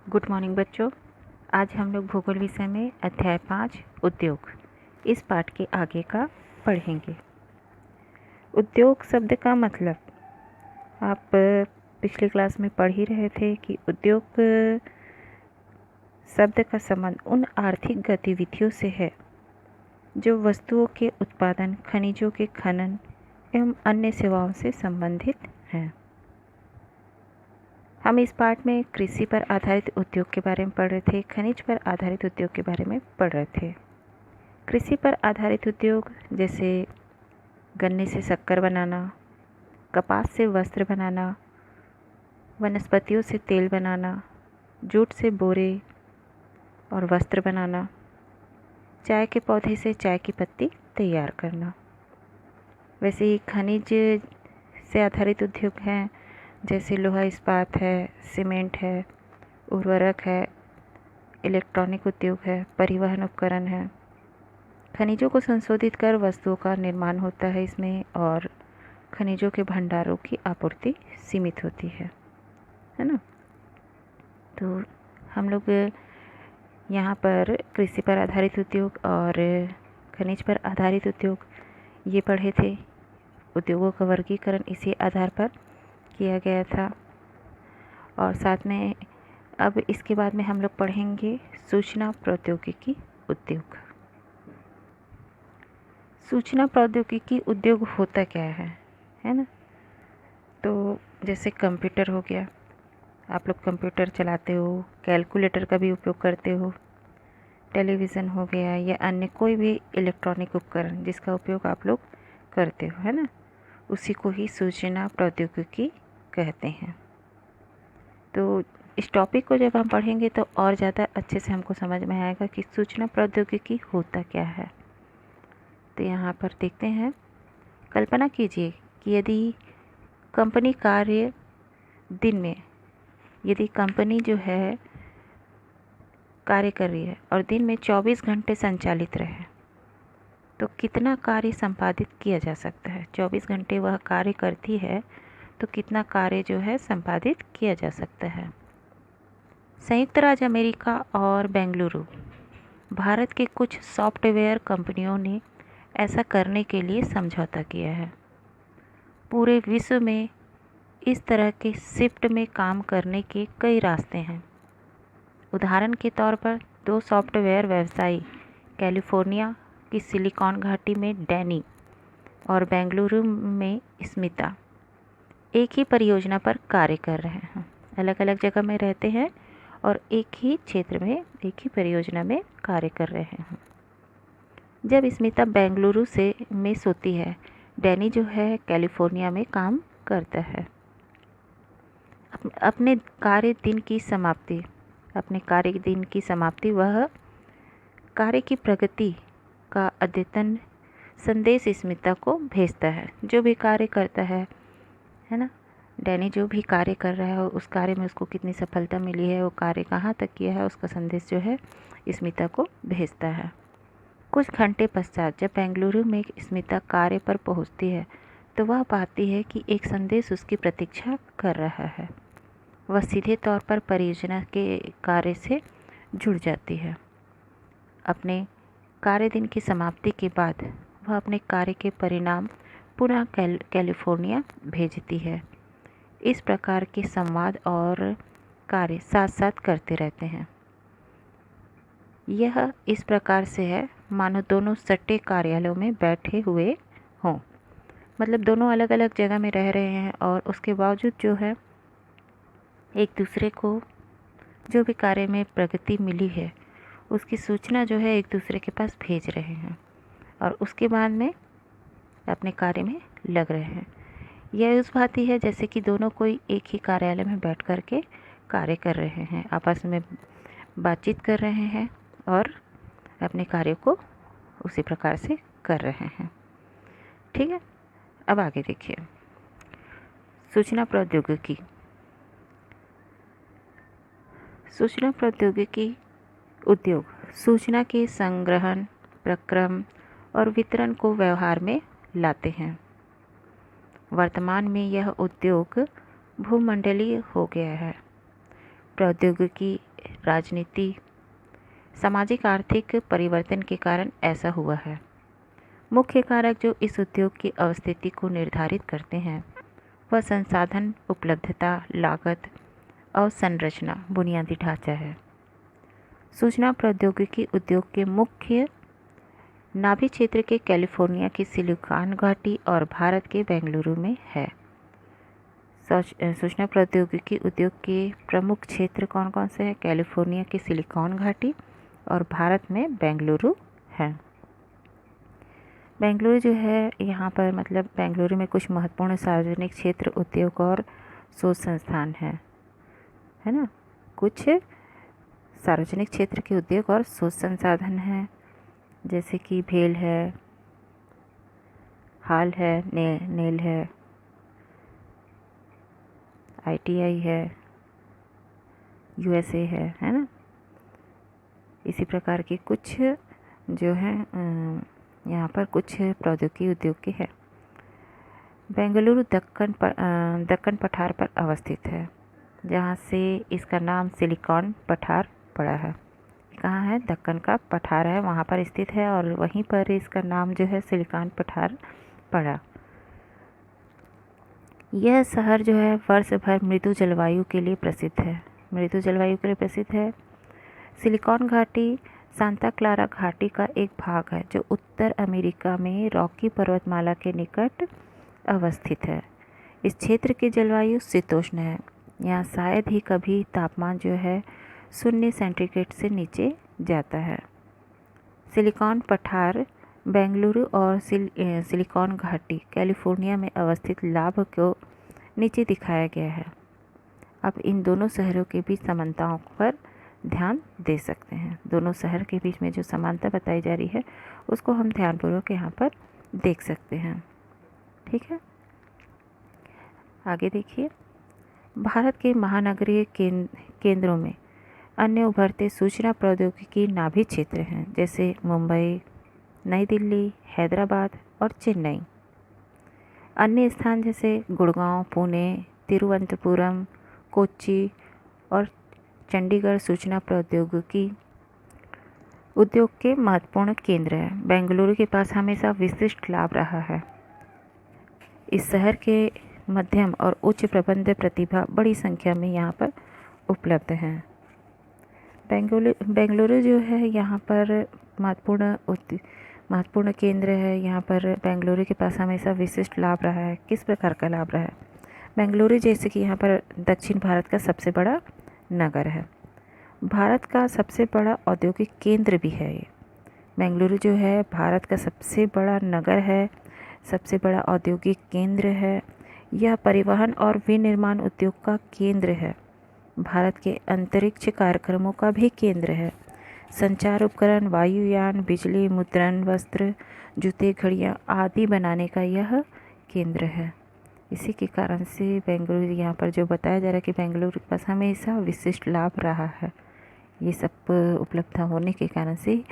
Good morning बच्चों। आज हम लोग भूगोल विषय में अध्याय 5 उद्योग इस पाठ के आगे का पढ़ेंगे। उद्योग शब्द का मतलब आप पिछली क्लास में पढ़ ही रहे थे कि उद्योग शब्द का संबंध उन आर्थिक गतिविधियों से है जो वस्तुओं के उत्पादन, खनिजों के खनन एवं अन्य सेवाओं से संबंधित हैं। हम इस पाठ में कृषि पर आधारित उद्योग के बारे में पढ़ रहे थे, खनिज पर आधारित उद्योग के बारे में पढ़ रहे थे। कृषि पर आधारित उद्योग जैसे गन्ने से शक्कर बनाना, कपास से वस्त्र बनाना, वनस्पतियों से तेल बनाना, जूट से बोरे और वस्त्र बनाना, चाय के पौधे से चाय की पत्ती तैयार करना। वैसे ही खनिज से आधारित उद्योग हैं जैसे लोहा इस्पात है, सीमेंट है, उर्वरक है, इलेक्ट्रॉनिक उद्योग है, परिवहन उपकरण है। खनिजों को संशोधित कर वस्तुओं का निर्माण होता है इसमें, और खनिजों के भंडारों की आपूर्ति सीमित होती है ना। तो हम लोग यहाँ पर कृषि पर आधारित उद्योग और खनिज पर आधारित उद्योग ये पढ़े थे। उद्योगों का वर्गीकरण इसी आधार पर किया गया था। और साथ में अब इसके बाद में हम लोग पढ़ेंगे सूचना प्रौद्योगिकी उद्योग। सूचना प्रौद्योगिकी उद्योग होता क्या है ना। तो जैसे कंप्यूटर हो गया, आप लोग कंप्यूटर चलाते हो, कैलकुलेटर का भी उपयोग करते हो, टेलीविज़न हो गया या अन्य कोई भी इलेक्ट्रॉनिक उपकरण जिसका उपयोग आप लोग करते हो, है ना, उसी को ही सूचना प्रौद्योगिकी कहते हैं। तो इस टॉपिक को जब हम पढ़ेंगे तो और ज़्यादा अच्छे से हमको समझ में आएगा कि सूचना प्रौद्योगिकी होता क्या है। तो यहाँ पर देखते हैं। कल्पना कीजिए कि यदि कंपनी कार्य दिन में, यदि कंपनी जो है कार्य कर रही है और दिन में 24 घंटे संचालित रहे तो कितना कार्य संपादित किया जा सकता है। 24 घंटे वह कार्य करती है तो कितना कार्य जो है संपादित किया जा सकता है। संयुक्त राज्य अमेरिका और बेंगलुरु, भारत के कुछ सॉफ्टवेयर कंपनियों ने ऐसा करने के लिए समझौता किया है। पूरे विश्व में इस तरह के शिफ्ट में काम करने के कई रास्ते हैं। उदाहरण के तौर पर 2 सॉफ्टवेयर व्यवसायी कैलिफोर्निया की सिलिकॉन घाटी में डैनी और बेंगलुरु में स्मिता एक ही परियोजना पर कार्य कर रहे हैं। अलग अलग जगह में रहते हैं और एक ही क्षेत्र में, एक ही परियोजना में कार्य कर रहे हैं। जब स्मिता बेंगलुरु में सोती है, डैनी जो है कैलिफोर्निया में काम करता है। अपने कार्य दिन की समाप्ति वह कार्य की प्रगति का अद्यतन संदेश स्मिता को भेजता है। जो भी कार्य करता है ना, डैनी जो भी कार्य कर रहा है उस कार्य में उसको कितनी सफलता मिली है, वो कार्य कहाँ तक किया है, उसका संदेश जो है स्मिता को भेजता है। कुछ घंटे पश्चात जब बेंगलुरु में स्मिता कार्य पर पहुंचती है तो वह पाती है कि एक संदेश उसकी प्रतीक्षा कर रहा है। वह सीधे तौर पर परियोजना के कार्य से जुड़ जाती है। अपने कार्य दिन की समाप्ति के बाद वह अपने कार्य के परिणाम पुनः कैलिफोर्निया भेजती है। इस प्रकार के संवाद और कार्य साथ साथ करते रहते हैं। यह इस प्रकार से है मानो दोनों सट्टे कार्यालयों में बैठे हुए हों। मतलब दोनों अलग अलग जगह में रह रहे हैं और उसके बावजूद जो है एक दूसरे को जो भी कार्य में प्रगति मिली है उसकी सूचना जो है एक दूसरे के पास भेज रहे हैं और उसके बाद में अपने कार्य में लग रहे हैं। यह उस भांति है जैसे कि दोनों कोई एक ही कार्यालय में बैठ कर के कार्य कर रहे हैं, आपस में बातचीत कर रहे हैं और अपने कार्य को उसी प्रकार से कर रहे हैं। ठीक है, अब आगे देखिए। सूचना प्रौद्योगिकी उद्योग सूचना के संग्रहण, प्रक्रम और वितरण को व्यवहार में लाते हैं। वर्तमान में यह उद्योग भूमंडलीय हो गया है। प्रौद्योगिकी, राजनीति, सामाजिक आर्थिक परिवर्तन के कारण ऐसा हुआ है। मुख्य कारक जो इस उद्योग की अवस्थिति को निर्धारित करते हैं वह संसाधन उपलब्धता, लागत और संरचना, बुनियादी ढांचा है। सूचना प्रौद्योगिकी उद्योग के मुख्य नाभि क्षेत्र के कैलिफोर्निया की सिलिकॉन घाटी और भारत के बेंगलुरु में है। सूचना प्रौद्योगिकी उद्योग के प्रमुख क्षेत्र कौन कौन से हैं? कैलिफोर्निया की सिलिकॉन घाटी और भारत में बेंगलुरु है। बेंगलुरु जो है, यहाँ पर मतलब बेंगलुरु में कुछ महत्वपूर्ण सार्वजनिक क्षेत्र उद्योग और शोध संस्थान है ना। कुछ सार्वजनिक क्षेत्र के उद्योग और शोध संसाधन हैं, जैसे कि भेल है, हाल है, नेल है, ITI है, USA है ना। इसी प्रकार के कुछ जो है यहाँ पर कुछ प्रौद्योगिकी उद्योग के हैं। बेंगलुरु दक्कन पठार पर अवस्थित है, जहाँ से इसका नाम सिलिकॉन पठार पड़ा है। कहाँ है? दक्कन का पठार है, वहाँ पर स्थित है और वहीं पर इसका नाम जो है सिलिकॉन पठार पड़ा। यह शहर जो है वर्ष भर मृदु जलवायु के लिए प्रसिद्ध है। सिलिकॉन घाटी सांता क्लारा घाटी का एक भाग है जो उत्तर अमेरिका में रॉकी पर्वतमाला के निकट अवस्थित है। इस क्षेत्र की जलवायु शीतोष्ण है। यहाँ शायद ही कभी तापमान जो है 0 सेंटीग्रेड से नीचे जाता है। सिलिकॉन पठार बेंगलुरु और सिलिकॉन घाटी कैलिफोर्निया में अवस्थित लाभ को नीचे दिखाया गया है। अब इन दोनों शहरों के बीच समानताओं पर ध्यान दे सकते हैं। दोनों शहर के बीच में जो समानता बताई जा रही है उसको हम ध्यानपूर्वक यहाँ पर देख सकते हैं। ठीक है, आगे देखिए। भारत के महानगरीय केंद्रों में अन्य उभरते सूचना प्रौद्योगिकी नाभि क्षेत्र हैं, जैसे मुंबई, नई दिल्ली, हैदराबाद और चेन्नई। अन्य स्थान जैसे गुड़गांव, पुणे, तिरुवनंतपुरम, कोच्चि और चंडीगढ़ सूचना प्रौद्योगिकी उद्योग के महत्वपूर्ण केंद्र हैं। बेंगलुरु के पास हमेशा विशिष्ट लाभ रहा है। इस शहर के मध्यम और उच्च प्रबंध प्रतिभा बड़ी संख्या में यहाँ पर उपलब्ध हैं। बेंगलुरु जो है यहाँ पर महत्वपूर्ण केंद्र है। यहाँ पर बेंगलुरु के पास हमेशा विशिष्ट लाभ रहा है। किस प्रकार का लाभ रहा है? बेंगलुरु जैसे कि यहाँ पर दक्षिण भारत का सबसे बड़ा नगर है, भारत का सबसे बड़ा औद्योगिक केंद्र भी है। ये बेंगलुरु जो है भारत का सबसे बड़ा नगर है, सबसे बड़ा औद्योगिक केंद्र है। यह परिवहन और विनिर्माण उद्योग का केंद्र है। भारत के अंतरिक्ष कार्यक्रमों का भी केंद्र है। संचार उपकरण, वायुयान, बिजली, मुद्रण, वस्त्र, जूते, घड़ियाँ आदि बनाने का यह केंद्र है। इसी के कारण से बेंगलुरु यहाँ पर जो बताया जा रहा है कि बेंगलुरु के पास हमेशा विशिष्ट लाभ रहा है। ये सब उपलब्ध होने के कारण से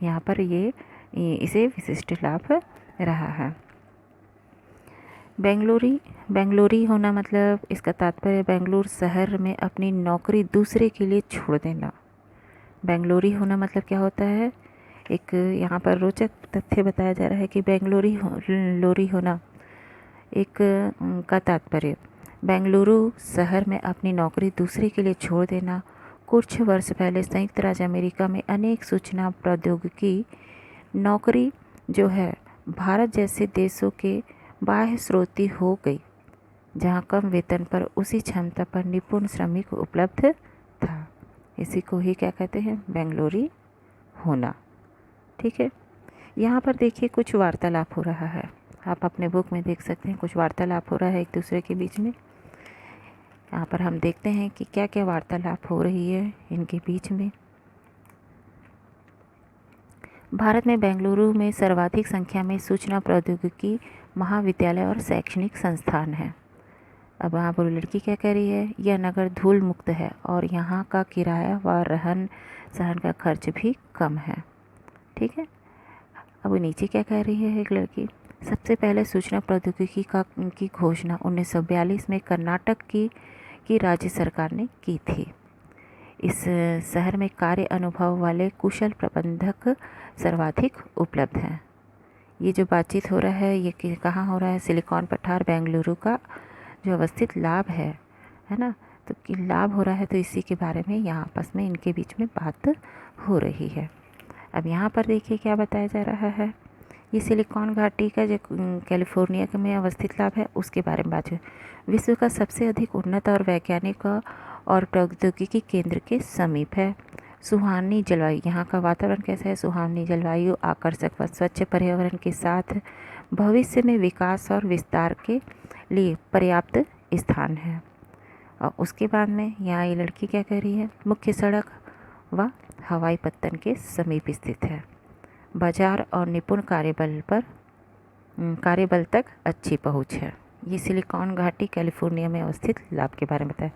यहाँ पर इसे विशिष्ट लाभ रहा है। बेंगलुरी होना मतलब इसका तात्पर्य बेंगलुरु शहर में अपनी नौकरी दूसरे के लिए छोड़ देना। बेंगलुरी होना मतलब क्या होता है? एक यहाँ पर रोचक तथ्य बताया जा रहा है कि बेंगलुरी होना एक का तात्पर्य बेंगलुरु शहर में अपनी नौकरी दूसरे के लिए छोड़ देना। कुछ वर्ष पहले संयुक्त राज्य अमेरिका में अनेक सूचना प्रौद्योगिकी नौकरी जो है भारत जैसे देशों के बाह्य स्रोती हो गई, जहाँ कम वेतन पर उसी क्षमता पर निपुण श्रमिक उपलब्ध था। इसी को ही क्या कहते हैं? बेंगलुरी होना। ठीक है, यहाँ पर देखिए कुछ वार्तालाप हो रहा है। आप अपने बुक में देख सकते हैं कुछ वार्तालाप हो रहा है एक दूसरे के बीच में। यहाँ पर हम देखते हैं कि क्या क्या वार्तालाप हो रही है इनके बीच में। भारत में बेंगलुरु में सर्वाधिक संख्या में सूचना प्रौद्योगिकी महाविद्यालय और शैक्षणिक संस्थान हैं। अब यहाँ पर लड़की क्या कह रही है? यह नगर धूल मुक्त है और यहाँ का किराया व रहन सहन का खर्च भी कम है। ठीक है, अब नीचे क्या कह रही है एक लड़की? सबसे पहले सूचना प्रौद्योगिकी की घोषणा 1942 में कर्नाटक की राज्य सरकार ने की थी। इस शहर में कार्य अनुभव वाले कुशल प्रबंधक सर्वाधिक उपलब्ध हैं। ये जो बातचीत हो रहा है ये कहाँ हो रहा है? सिलिकॉन पठार बेंगलुरु का जो अवस्थित लाभ है ना, तो कि लाभ हो रहा है, तो इसी के बारे में यहाँ आपस में इनके बीच में बात हो रही है। अब यहाँ पर देखिए क्या बताया जा रहा है। ये सिलिकॉन घाटी का जो कैलिफोर्निया में अवस्थित लाभ है उसके बारे में बात है। विश्व का सबसे अधिक उन्नत और वैज्ञानिक और प्रौद्योगिकी केंद्र के समीप है। सुहानी जलवायु, यहाँ का वातावरण कैसा है? सुहानी जलवायु, आकर्षक व स्वच्छ पर्यावरण के साथ भविष्य में विकास और विस्तार के लिए पर्याप्त स्थान है। और उसके बाद में यहाँ ये लड़की क्या कह रही है? मुख्य सड़क व हवाई पत्तन के समीप स्थित है। बाजार और निपुण कार्यबल तक अच्छी पहुँच है। ये सिलिकॉन घाटी कैलिफोर्निया में अवस्थित लाभ के बारे में बताया।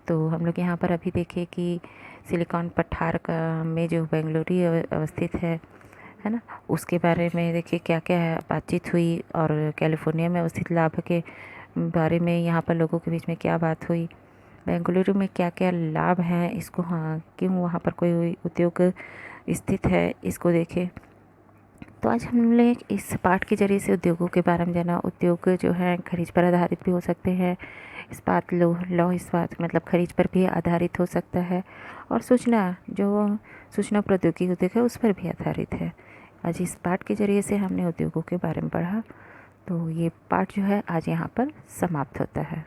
तो हम लोग यहाँ पर अभी देखें कि सिलिकॉन पठार का में जो बेंगलुरु अवस्थित है ना, उसके बारे में देखिए क्या क्या बातचीत हुई, और कैलिफोर्निया में अवस्थित लाभ के बारे में यहाँ पर लोगों के बीच में क्या बात हुई, बेंगलुरु में क्या क्या लाभ हैं, इसको हाँ क्यों वहाँ पर कोई उद्योग स्थित है, इसको देखें। तो आज हम लोग इस पाठ के जरिए से उद्योगों के बारे में जाना। उद्योग जो है खनिज पर आधारित भी हो सकते हैं, इस्पात लौह इस्पात मतलब खनिज पर भी आधारित हो सकता है, और सूचना प्रौद्योगिकी उद्योग है उस पर भी आधारित है। आज इस पाठ के जरिए से हमने उद्योगों के बारे में पढ़ा। तो ये पाठ जो है आज यहाँ पर समाप्त होता है।